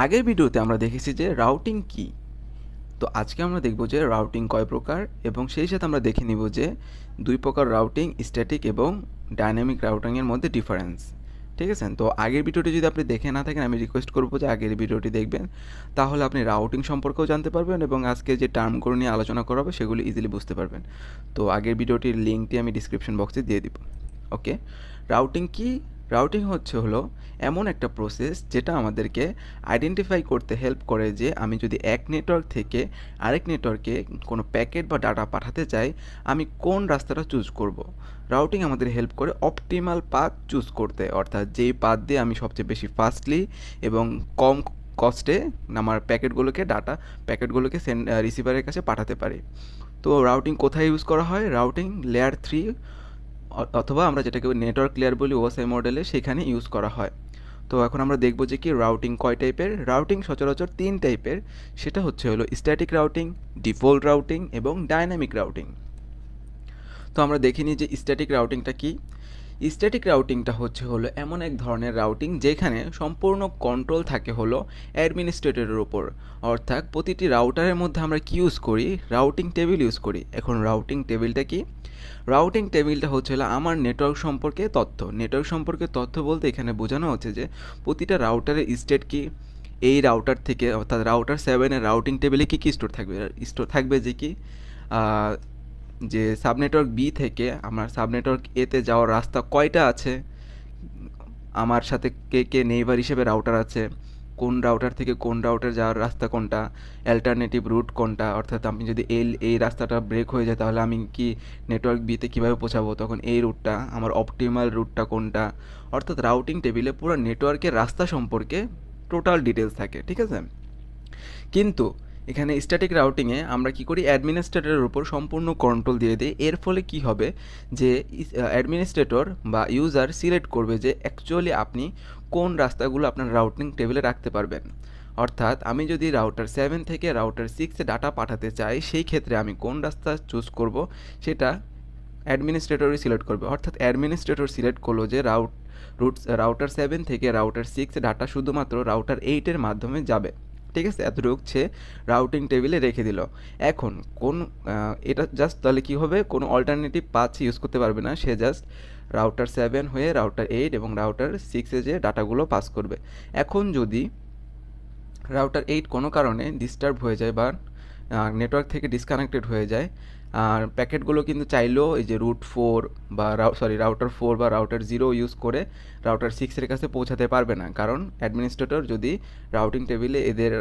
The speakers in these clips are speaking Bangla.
আগের ভিডিওতে আমরা দেখেছি যে রাউটিং কি। তো আজকে আমরা দেখব যে রাউটিং কয় প্রকার এবং সেই সাথে আমরা দেখে নিব যে দুই প্রকার রাউটিং, স্ট্যাটিক এবং ডাইনামিক রাউটিংয়ের মধ্যে ডিফারেন্স। ঠিক আছে, তো আগের ভিডিওটি যদি আপনি দেখে না থাকেন আমি রিকোয়েস্ট করবো যে আগের ভিডিওটি দেখবেন, তাহলে আপনি রাউটিং সম্পর্কেও জানতে পারবেন এবং আজকে যে টার্মগুলো নিয়ে আলোচনা করা হবে সেগুলো ইজিলি বুঝতে পারবেন। তো আগের ভিডিওটির লিঙ্কটি আমি ডিসক্রিপশন বক্সে দিয়ে দিব। ওকে, রাউটিং কি? রাউটিং হলো এমন একটা প্রসেস যেটা আমাদেরকে আইডেন্টিফাই করতে হেল্প করে যে আমি যদি এক নেটওয়ার্ক থেকে আরেক নেটওয়ার্কে কোনো প্যাকেট বা ডাটা পাঠাতে চাই, আমি কোন রাস্তাটা চুজ করব। রাউটিং আমাদের হেল্প করে অপটিমাল পাথ চুজ করতে, অর্থাৎ যেই পাথ দিয়ে আমি সবচেয়ে বেশি ফাস্টলি এবং কম কস্টে আমার প্যাকেটগুলোকে রিসিভারের কাছে পাঠাতে পারি। তো রাউটিং কোথায় ইউজ করা হয়? রাউটিং লেয়ার 3 অথবা আমরা যেটাকে নেটওয়ার্ক লেয়ার বলি ওএসআই মডেলে, সেখানে ইউজ করা হয়। তো এখন আমরা দেখব যে কি রাউটিং কয় টাইপের। রাউটিং সচরাচর 3 টাইপের, সেটা হলো স্ট্যাটিক রাউটিং, ডিফল্ট রাউটিং এবং ডাইনামিক রাউটিং। তো আমরা দেখে নিই যে স্ট্যাটিক রাউটিংটা কি। স্ট্যাটিক রাউটিংটা হলো এমন এক ধরনের রাউটিং যেখানে সম্পূর্ণ কন্ট্রোল থাকে অ্যাডমিনিস্ট্রেটরের উপর। অর্থাৎ প্রতিটি রাউটারের মধ্যে আমরা কি ইউজ করি? রাউটিং টেবিল ইউজ করি। এখন রাউটিং টেবিলটা কি? রাউটিং টেবিলটা হলো আমার নেটওয়ার্ক সম্পর্কে তথ্য বলতে এখানে বোঝানো হচ্ছে যে প্রতিটা রাউটারের স্টেট কি, এই রাউটার থেকে অর্থাৎ রাউটার 7-এর রাউটিং টেবিলে কী কী স্টোর থাকবে যে কি যে সাবনেটওয়ার্ক বি থেকে আমার সাবনেটওয়ার্ক এতে যাওয়ার রাস্তা কয়টা আছে, আমার সাথে কে কে নেইবার হিসেবে রাউটার আছে, কোন রাউটার থেকে কোন রাউটার যাওয়ার রাস্তা কোনটা, অ্যালটারনেটিভ রুট কোনটা, অর্থাৎ আমি যদি এই রাস্তাটা ব্রেক হয়ে যায় তাহলে আমি কি নেটওয়ার্ক বিতে কীভাবে পৌঁছাবো, তখন এই রুটটা আমার অপটিমাল রুটটা কোনটা। অর্থাৎ রাউটিং টেবিলে পুরো নেটওয়ার্কের রাস্তা সম্পর্কে টোটাল ডিটেলস থাকে। ঠিক আছে, কিন্তু এখানে স্ট্যাটিক রাউটিংয়ে আমরা কি করি? অ্যাডমিনিস্ট্রেটরের উপর সম্পূর্ণ কন্ট্রোল দিয়ে দিই। এর ফলে কি হবে যে অ্যাডমিনিস্ট্রেটর বা ইউজার সিলেক্ট করবে যে অ্যাকচুয়ালি আপনি কোন রাস্তাগুলো আপনার রাউটিং টেবিলে রাখতে পারবেন। অর্থাৎ আমি যদি রাউটার 7 থেকে রাউটার 6-এ ডাটা পাঠাতে চাই, সেই ক্ষেত্রে আমি কোন রাস্তা চুজ করব সেটা অ্যাডমিনিস্ট্রেটরই সিলেক্ট করবে। অর্থাৎ অ্যাডমিনিস্ট্রেটর সিলেক্ট করলো যে রাউটার 7 থেকে রাউটার 6-এ ডাটা শুধুমাত্র রাউটার 8-এর মাধ্যমে যাবে। ঠিক আছে, এতটুকু সে রাউটিং টেবিলে রেখে দিল। এখন এটা জাস্ট তাহলে কি হবে? কোনো অল্টারনেটিভ পাথ ইউজ করতে পারবে না, সে জাস্ট রাউটার 7 হয়ে রাউটার 8 এবং রাউটার 6-এ যে ডাটাগুলো পাস করবে। এখন যদি রাউটার 8 কোনো কারণে ডিস্টার্ব হয়ে যায় বা নেটওয়ার্ক থেকে ডিসকানেক্টেড হয়ে যায়, আর প্যাকেটগুলো কিন্তু চাইলেও এই যে রাউটার 4 বা রাউটার 0 ইউজ করে রাউটার 6-এর কাছে পৌঁছাতে পারবে না, কারণ অ্যাডমিনিস্ট্রেটর যদি রাউটিং টেবিলে এদের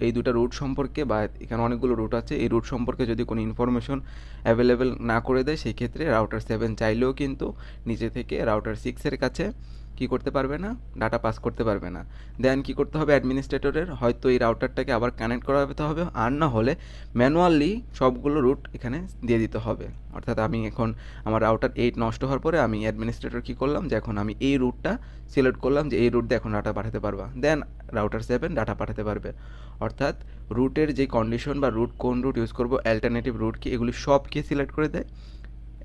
এই দুটো রুট সম্পর্কে বা এখানে অনেকগুলো রুট আছে, এই রুট সম্পর্কে যদি কোনো ইনফরমেশন অ্যাভেলেবেল না করে দেয়, সেই ক্ষেত্রে রাউটার 7 চাইলেও কিন্তু নিচে থেকে রাউটার 6-এর কাছে কি করতে পারবে না? ডাটা পাস করতে পারবে না। দেন কি করতে হবে অ্যাডমিনিস্ট্রেটরের? হয়তো এই রাউটারটাকে আবার কানেক্ট করাতে হবে, আর না হলে ম্যানুয়ালি সবগুলো রুট এখানে দিয়ে দিতে হবে। অর্থাৎ আমি এখন আমার রাউটার 8 নষ্ট হওয়ার পরে আমি অ্যাডমিনিস্ট্রেটর কী করলাম যে এখন আমি এই রুটটা সিলেক্ট করলাম যে এই রুট দিয়ে এখন ডাটা পাঠাতে পারবা। দেন রাউটার 7 ডাটা পাঠাতে পারবে। অর্থাৎ রুটের যে কন্ডিশন বা কোন রুট ইউজ করবো, অ্যালটারনেটিভ রুট কি, এগুলি সব কি সিলেক্ট করে দেয়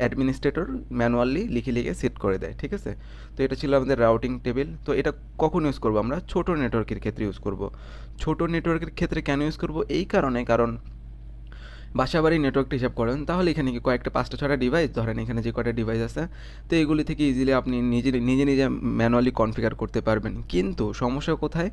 অ্যাডমিনিস্ট্রেটর, ম্যানুয়ালি লিখে সেট করে দেয়। ঠিক আছে, তো এটা ছিল আমাদের রাউটিং টেবিল। তো এটা কখন ইউজ করবো? আমরা ছোট নেটওয়ার্কের ক্ষেত্রে ইউজ করব। ছোট নেটওয়ার্কের ক্ষেত্রে কেন ইউজ করব? এই কারণ বাসাবাড়ির নেটওয়ার্কটা হিসাব করেন, তাহলে এখানে কি কয়েকটা 5টা 6টা ডিভাইস ধরেন, এখানে যে কয়টা ডিভাইস আছে, তো এগুলি থেকে ইজিলি আপনি নিজে ম্যানুয়ালি কনফিগার করতে পারবেন। কিন্তু সমস্যা কোথায়?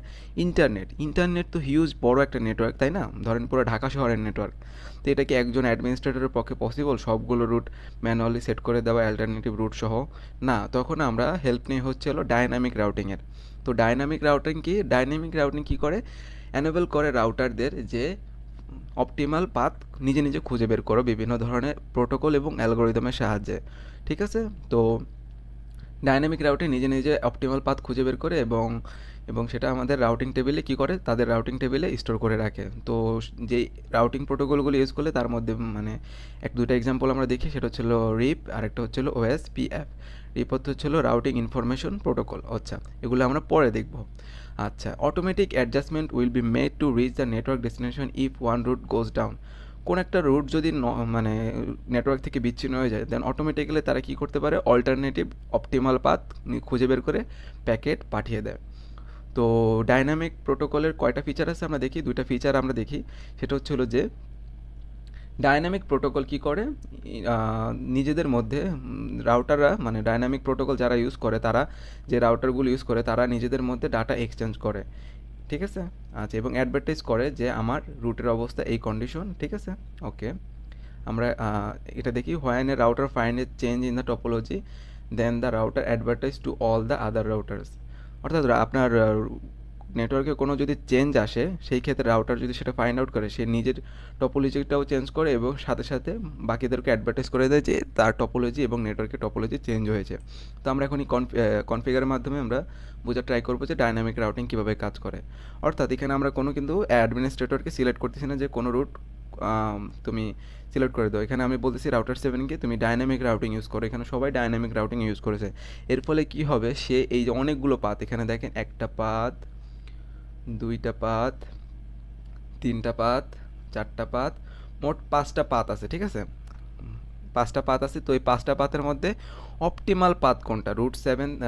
ইন্টারনেট তো হিউজ বড় একটা নেটওয়ার্ক, তাই না? ধরেন পুরো ঢাকা শহরের নেটওয়ার্ক। তো এটা কি একজন অ্যাডমিনিস্ট্রেটরের পক্ষে পসিবল সবগুলো রুট ম্যানুয়ালি সেট করে দেওয়া, অ্যালটারনেটিভ রুট সহ? না, তখন আমরা হেল্প নিয়ে ডাইনামিক রাউটিংয়ের। তো ডাইনামিক রাউটিং কী করে? অ্যানেবল করে রাউটারদের যে অপটিমাল পাথ নিজে খুঁজে বের করো বিভিন্ন ধরনের প্রোটোকল এবং অ্যালগোরিদমের সাহায্যে। ঠিক আছে, তো ডাইনামিক রাউটিং নিজে অপটিমাল পাথ খুঁজে বের করে এবং সেটা আমাদের রাউটিং টেবিলে কি করে? তাদের রাউটিং টেবিলে স্টোর করে রাখে। তো যেই রাউটিং প্রোটোকলগুলো ইউজ করলে তার মধ্যে মানে 1-2টা এক্সাম্পল আমরা দেখি, সেটা হচ্ছিল রিপ, আর একটা হচ্ছিল OSPF। রিপ হচ্ছিল রাউটিং ইনফরমেশন প্রোটোকল। আচ্ছা, এগুলো আমরা পরে দেখব। আচ্ছা, automatic adjustment will be made to reach the network destination if one route goes down. কোন একটা রুট যদি মানে নেটওয়ার্ক থেকে বিচ্ছিন্ন হয়ে যায়, দেন অটোমেটিক্যালি তারা কি করতে পারে? অল্টারনেটিভ অপটিমাল পাথ খুঁজে বের করে প্যাকেট পাঠিয়ে দেয়। তো ডাইনামিক প্রোটোকলের কয়টা ফিচার আছে আমরা দেখি, দুইটা ফিচার আমরা দেখি। সেটা হচ্ছে হলো যে ডায়নামিক প্রোটোকল কি করে, নিজেদের মধ্যে রাউটাররা মানে ডায়নামিক প্রোটোকল যারা ইউজ করে, তারা যে রাউটারগুলো ইউজ করে তারা নিজেদের মধ্যে ডাটা এক্সচেঞ্জ করে, ঠিক আছে। আচ্ছা, এবং অ্যাডভার্টাইজ করে যে আমার রুটের অবস্থা এই কন্ডিশন, ঠিক আছে। ওকে, আমরা এটা দেখি, when a router find a change in the topology then the router advertise to all the other routers. অর্থাৎ আপনার নেটওয়ার্কে কোনো যদি চেঞ্জ আসে, সেই ক্ষেত্রে রাউটার যদি সেটা ফাইন্ড আউট করে, সে নিজের টপোলজিটাও চেঞ্জ করে এবং সাথে সাথে বাকিদেরকে অ্যাডভার্টাইজ করে দেয় যে তার টপোলজি এবং নেটওয়ার্কের টপোলজি চেঞ্জ হয়েছে। তো আমরা এখন এই কনফিগারের মাধ্যমে আমরা বোঝার ট্রাই করবো যে ডায়নামিক রাউটিং কীভাবে কাজ করে। অর্থাৎ এখানে আমরা কোনো কিন্তু অ্যাডমিনিস্ট্রেটরকে সিলেক্ট করতেছি না যে কোনো রুট তুমি সিলেক্ট করে দাও। এখানে আমি বলতেছি রাউটার 7কে তুমি ডায়নামিক রাউটিং ইউজ করো। এখানে সবাই ডায়নামিক রাউটিং ইউজ করেছে। এর ফলে কি হবে, সে এই যে অনেকগুলো পাথ, এখানে দেখেন একটা পাথ, দুইটা পাথ, তিনটা পাথ, চারটা পাথ, মোট 5টা পাথ আছে, ঠিক আছে। 5টা পাথ আছে। তো এই 5টা পাথের মধ্যে অপটিমাল পাথ কোনটা,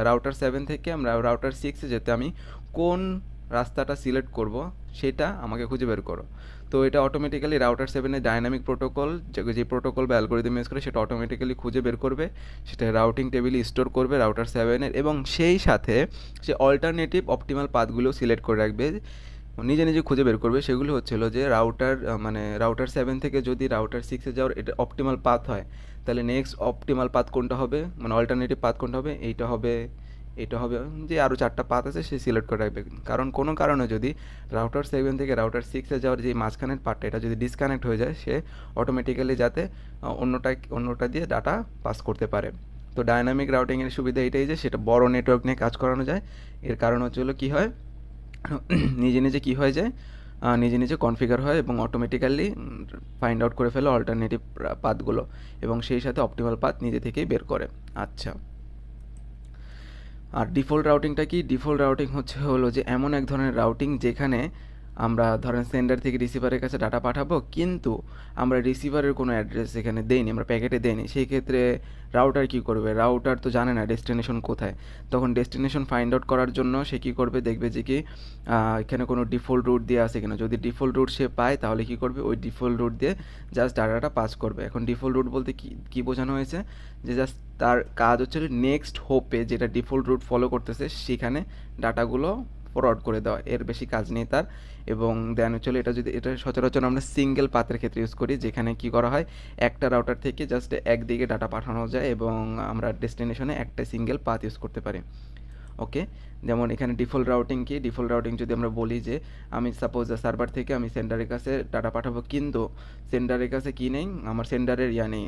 রাউটার 7 থেকে আমরা রাউটার 6-এ যেতে আমি কোন রাস্তাটা সিলেক্ট করব সেটা আমাকে খুঁজে বের করো। তো এটা অটোমেটিক্যালি রাউটার 7-এর ডায়নামিক প্রোটোকল, যে প্রোটোকল বা অ্যালগরিদম ইউজ করে সেটা অটোমেটিক্যালি খুঁজে বের করবে, সেটা রাউটিং টেবিলে স্টোর করবে রাউটার 7-এর, এবং সেই সাথে সে অল্টারনেটিভ অপটিমাল পাথগুলো সিলেক্ট করে রাখবে, নিজে নিজে খুঁজে বের করবে। সেগুলো হচ্ছিল যে মানে রাউটার 7 থেকে যদি রাউটার 6-এ যাওয়ার এটা অপটিমাল পাথ হয়, তাহলে নেক্সট অপটিমাল পাথ কোনটা হবে, মানে অল্টারনেটিভ পাথ কোনটা হবে, এইটা হবে, এটা হবে, যে আরও 4টা পাথ আছে সে সিলেক্ট করে রাখবে। কারণ কোনো কারণে যদি রাউটার 7 থেকে রাউটার 6-এ যাওয়ার যে মাঝখানের পার্টটা, এটা যদি ডিসকানেক্ট হয়ে যায়, সে অটোমেটিক্যালি যাতে অন্যটা দিয়ে ডাটা পাস করতে পারে। তো ডায়নামিক রাউটিংয়ের সুবিধা এটাই যে সেটা বড় নেটওয়ার্ক নিয়ে কাজ করানো যায়। এর কারণ হচ্ছে হলো কী হয়, নিজে নিজে কী হয়ে যায়, নিজে নিজে কনফিগার হয় এবং অটোমেটিক্যালি ফাইন্ড আউট করে ফেলে অল্টারনেটিভ পাথগুলো, এবং সেই সাথে অপটিমাল পাথ নিজে থেকেই বের করে। আচ্ছা, আর ডিফল্ট রাউটিংটা কি? ডিফল্ট রাউটিং হলো যে এমন এক ধরনের রাউটিং যেখানে আমরা ধরেন সেন্ডার থেকে রিসিভারের কাছে ডাটা পাঠাবো, কিন্তু আমরা রিসিভারের কোনো অ্যাড্রেস এখানে দেইনি, আমরা প্যাকেটে দেইনি। সেই ক্ষেত্রে রাউটার কি করবে, রাউটার তো জানে না ডেস্টিনেশন কোথায়। তখন ডেস্টিনেশন ফাইন্ড আউট করার জন্য সে কী করবে, দেখবে যে কি এখানে কোনো ডিফল্ট রুট দিয়ে আছে কিনা। যদি ডিফল্ট রুট সে পায় তাহলে কি করবে, ওই ডিফল্ট রুট দিয়ে জাস্ট ডাটাটা পাস করবে। এখন ডিফল্ট রুট বলতে কি বোঝানো হয়েছে, যে জাস্ট তার কাজ হচ্ছে নেক্সট হোপে যেটা ডিফল্ট রুট ফলো করতেছে সেখানে ডাটাগুলো ফরওয়ার্ড করে দেওয়া, এর বেশি কাজ নেই তার। এবং দেন হচ্ছে এটা সচরাচর আমরা সিঙ্গেল পাথের ক্ষেত্রে ইউজ করি, যেখানে কি করা হয়, একটা রাউটার থেকে জাস্ট একদিকে ডাটা পাঠানো যায় এবং আমরা ডেস্টিনেশনে একটা সিঙ্গেল পাথ ইউজ করতে পারি। ওকে, যেমন এখানে ডিফল্ট রাউটিং কি, ডিফল্ট রাউটিং যদি আমরা বলি যে আমি সাপোজ সার্ভার থেকে আমি সেন্ডারের কাছে ডাটা পাঠাবো, কিন্তু সেন্ডারের কাছে কি নেই, আমার সেন্ডারের নেই,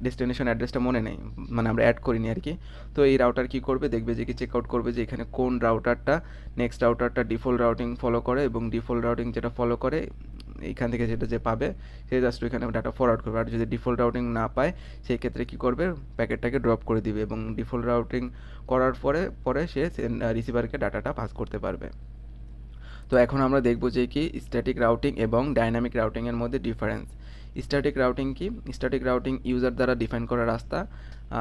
ডেস্টিনেশন অ্যাড্রেসটা মনে নেই, মানে আমরা অ্যাড করিনি আর কি। তো এই রাউটার কি করবে, দেখবে যে কি চেক আউট করবে যে এখানে কোন রাউটারটা নেক্সট রাউটারটা ডিফল্ট রাউটিং ফলো করে, এবং ডিফল্ট রাউটিং যেটা ফলো করে এইখান থেকে যেটা যে পাবে সে জাস্ট ওইখানে ডাটা ফরওয়ার্ড করবে। আর যদি ডিফল্ট রাউটিং না পায় সেই ক্ষেত্রে কী করবে, প্যাকেটটাকে ড্রপ করে দিবে এবং ডিফল্ট রাউটিং করার পরে সে রিসিভারকে ডাটাটা পাস করতে পারবে। তো এখন আমরা দেখব যে কি স্ট্যাটিক রাউটিং এবং ডাইনামিক রাউটিংয়ের মধ্যে ডিফারেন্স। স্ট্যাটিক রাউটিং কি? স্ট্যাটিক রাউটিং ইউজার দ্বারা ডিফাইন করা রাস্তা।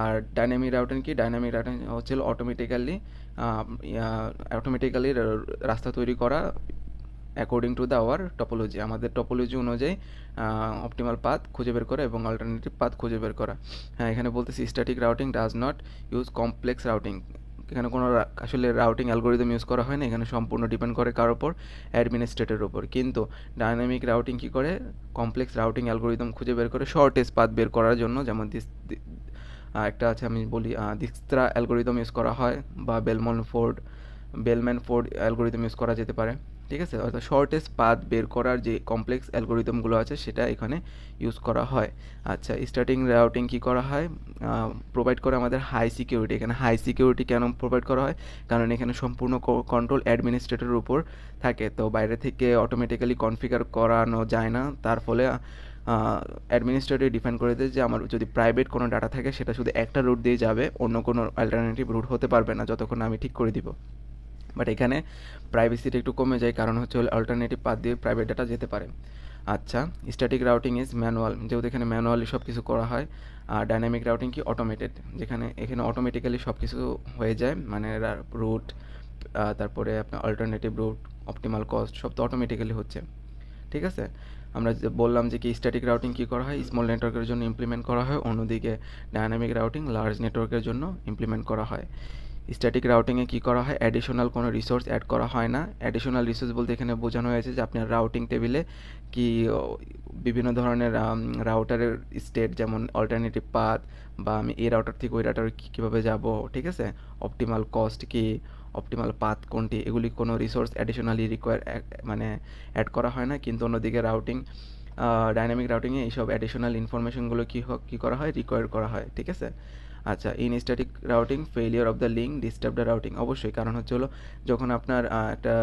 আর ডাইনামিক রাউটিং কি? ডাইনামিক রাউটিং হচ্ছে অটোমেটিক্যালি রাস্তা তৈরি করা according to the our topology, আমাদের টপোলজি অনুযায়ী অপটিমাল পাথ খুঁজে বের করা এবং অল্টারনেটিভ পাথ খুঁজে বের করা। হ্যাঁ, এখানে বলতেছি static routing does not use complex routing. এখানে কোনো আসলে রাউটিং অ্যালগোরিদম ইউজ করা হয় না, এখানে সম্পূর্ণ ডিপেন্ড করে কার ওপর, অ্যাডমিনিস্ট্রেটরের ওপর। কিন্তু ডায়নামিক রাউটিং কী করে, কমপ্লেক্স রাউটিং অ্যালগোরিদম খুঁজে বের করে শর্টেস্ট পাথ বের করার জন্য। যেমন একটা আছে, আমি বলি দিক্সত্রা অ্যালগোরিদম ইউজ করা হয়, বা বেলম্যান ফোর্ড অ্যালগোরিদম ইউজ করা যেতে পারে, ঠিক আছে। অর্থাৎ শর্টেস্ট পাথ বের করার যে কমপ্লেক্স অ্যালগোরিদমগুলো আছে সেটা এখানে ইউজ করা হয়। আচ্ছা, স্ট্যাটিক রাউটিং কী করা হয়, প্রোভাইড করে আমাদের হাই সিকিউরিটি। এখানে হাই সিকিউরিটি কেন প্রোভাইড করা হয়, কারণ এখানে সম্পূর্ণ কন্ট্রোল অ্যাডমিনিস্ট্রেটরের উপর থাকে, তো বাইরে থেকে অটোমেটিক্যালি কনফিগার করানো যায় না। তার ফলে অ্যাডমিনিস্ট্রেটর ডিফাইন করে দেয় যে আমার যদি প্রাইভেট কোনো ডাটা থাকে সেটা শুধু একটা রুট দিয়ে যাবে, অন্য কোনো অল্টারনেটিভ রুট হতে পারবে না যতক্ষণ আমি ঠিক করে দিব। বাট এখানে প্রাইভেসিটা একটু কমে যায়, কারণ হচ্ছে অল্টারনেটিভ পাথ দিয়ে প্রাইভেট ডাটা যেতে পারে। আচ্ছা, স্ট্যাটিক রাউটিং ইজ ম্যানুয়াল, যেহেতু এখানে ম্যানুয়ালি সব কিছু করা হয়। আর ডাইনামিক রাউটিং কি? অটোমেটেড, এখানে অটোমেটিক্যালি সব কিছু হয়ে যায়, মানে রুট তারপরে আপনার অল্টারনেটিভ রুট, অপটিমাল কস্ট সব তো অটোমেটিক্যালি হচ্ছে। ঠিক আছে? আমরা যে বললাম যে কি স্ট্যাটিক রাউটিং কী করা হয়, স্মল নেটওয়ার্কের জন্য ইমপ্লিমেন্ট করা হয়, অন্যদিকে ডায়নামিক রাউটিং লার্জ নেটওয়ার্কের জন্য ইমপ্লিমেন্ট করা হয়। স্ট্যাটিক রাউটিংয়ে কী করা হয়, অ্যাডিশনাল কোনো রিসোর্স অ্যাড করা হয় না। অ্যাডিশনাল রিসোর্স বলতে এখানে বোঝানো হয়েছে যে আপনার রাউটিং টেবিলে কি বিভিন্ন ধরনের রাউটারের স্টেট, যেমন অল্টারনেটিভ পাথ, বা আমি এই রাউটার থেকে ওই রাউটার কীভাবে যাব, ঠিক আছে, অপটিমাল কস্ট কি, অপটিমাল পাথ কোনটি, এগুলি কোনো রিসোর্স অ্যাডিশনালি মানে অ্যাড করা হয় না। কিন্তু অন্যদিকে ডাইনামিক রাউটিংয়ে এইসব অ্যাডিশনাল ইনফরমেশনগুলো কী করা হয়, রিকোয়ার করা হয়। ঠিক আছে? আচ্ছা, in static routing failure of the link disturb the routing. অবশ্যই, কারণ হচ্ছে হলো যখন আপনার একটা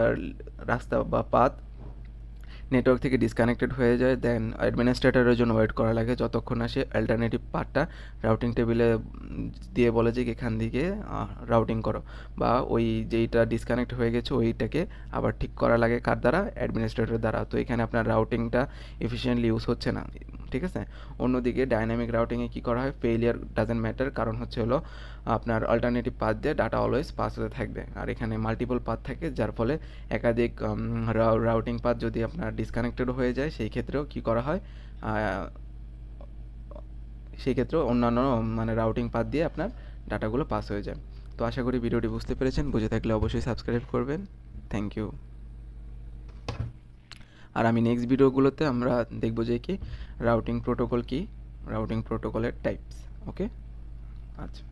রাস্তা বা পাথ নেটওয়ার্ক থেকে ডিসকানেক্টেড হয়ে যায়, দেন অ্যাডমিনিস্ট্রেটরের জন্য ওয়েট করা লাগে যতক্ষণ না সে অল্টারনেটিভ পাথটা রাউটিং টেবিলে দিয়ে বলে যে এখান থেকে রাউটিং করো, বা ওই যেইটা ডিসকানেক্ট হয়ে গেছে ওইটাকে আবার ঠিক করা লাগে কার দ্বারা, অ্যাডমিনিস্ট্রেটর দ্বারা। তো এখানে আপনার রাউটিংটা এফিশিয়েন্টলি ইউজ হচ্ছে না। ঠিক আছে? অন্যদিকে ডাইনামিক রাউটিংয়ে কী করা হয়, ফেলিয়ার ডাজেন্ট ম্যাটার, কারণ হচ্ছে হলো আপনার অল্টারনেটিভ পাথ দিয়ে ডাটা অলওয়েজ পাস হতে থাকবে। আর এখানে মাল্টিপল পাথ থাকে, যার ফলে একাধিক রাউটিং পাথ যদি আপনার ডিসকানেক্টেড হয়ে যায়, সেই ক্ষেত্রেও কী করা হয়, সেই ক্ষেত্রেও অন্যান্য মানে রাউটিং পাথ দিয়ে আপনার ডাটাগুলো পাস হয়ে যায়। তো আশা করি ভিডিওটি বুঝতে পেরেছেন। বুঝে থাকলে অবশ্যই সাবস্ক্রাইব করবেন। Thank you. আর আমি নেক্সট ভিডিওগুলোতে আমরা দেখব যে কি রাউটিং প্রোটোকল কি, রাউটিং প্রোটোকলের টাইপস। ওকে, আচ্ছা।